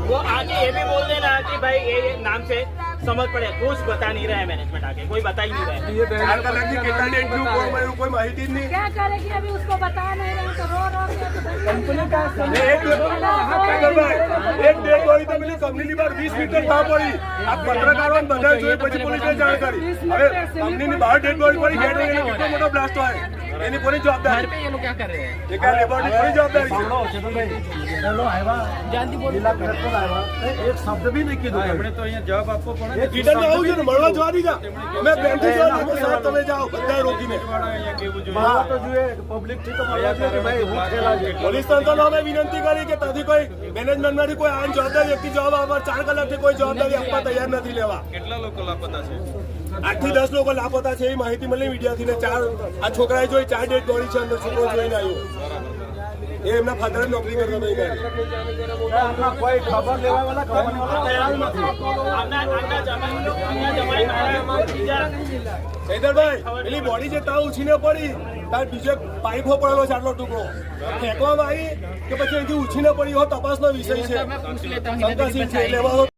वो आगे ये भी बोल देना कि भाई ये नाम से समझ पड़े, कुछ बता नहीं रहा है मैनेजमेंट आगे, कोई बता ही नहीं रहा है। ये 4 कलाक की કેટલા ડેટ નું કોઈ માહિતી જ नहीं। क्या करेगी अभी, उसको बता नहीं रहे तो रो के कंपनी का एक डेट હોય તો પેલી કંપનીની બહાર 20 મીટર ના પડી। આ પત્રકારોને બધા જોઈ પછી પોલીસને જાણ કરી। હવે કંપનીની બહાર ડેટ બોડી પડી ગેટ વગેરે કેટલો મોટો બ્લાસ્ટ હોય એની કોની જવાબદારી? घर पे ये लोग क्या कर रहे हैं? એ કા લેબોરેટરી કોની જવાબદારી છે? ચલો આવ્યા जानती बोल જિલ્લા કલેક્ટર આવ્યા એક શબ્દ બી નહીં કીધું એમણે તો અહીંયા જવાબ આપવો પડે રિટર્ન આવું છે ને મળવા જવા દીધા। અમે બેંકથી જવા દીધું સાહેબ તમે જાઓ બધા રોકીને। મળવા તો જોઈએ પબ્લિક થી તો મળવા જોઈએ કે ભાઈ હું ખેલા છે પોલીસ તંત્રને અમે વિનંતી કરી કે ત્યાંથી કોઈ મેનેજમેન્ટમાંથી કોઈ આન જવાબદાર વ્યક્તિ જવાબ આપવા 4 કલાકથી કોઈ જવાબદારી આપવા તૈયાર નથી લેવા। કેટલા લોકો લાપતા છે 8 થી 10 લોકો લાપતા છે એ માહિતી મળી મીડિયાથી ને 4 આ છોકરાએ જોઈ 4 ડેડ બોડી છે અંદર છોકરો જોઈને આવ્યો એ એમના ફાધર નોકરી કરતા નહીં ગઈ કોઈ ખબર લેવા વાળા તૈયાર નથી। સૈદરભાઈ પેલી બોડી જે તાવ ઉછીને પડી તાર બીજો પાઇપો પડેલો છે આટલો ટુકડો ફેંકવામાં આવી કે પછી અહીંથી ઉછીને પડી એવો તપાસનો વિષય છે શંકાશીલ છે લેવા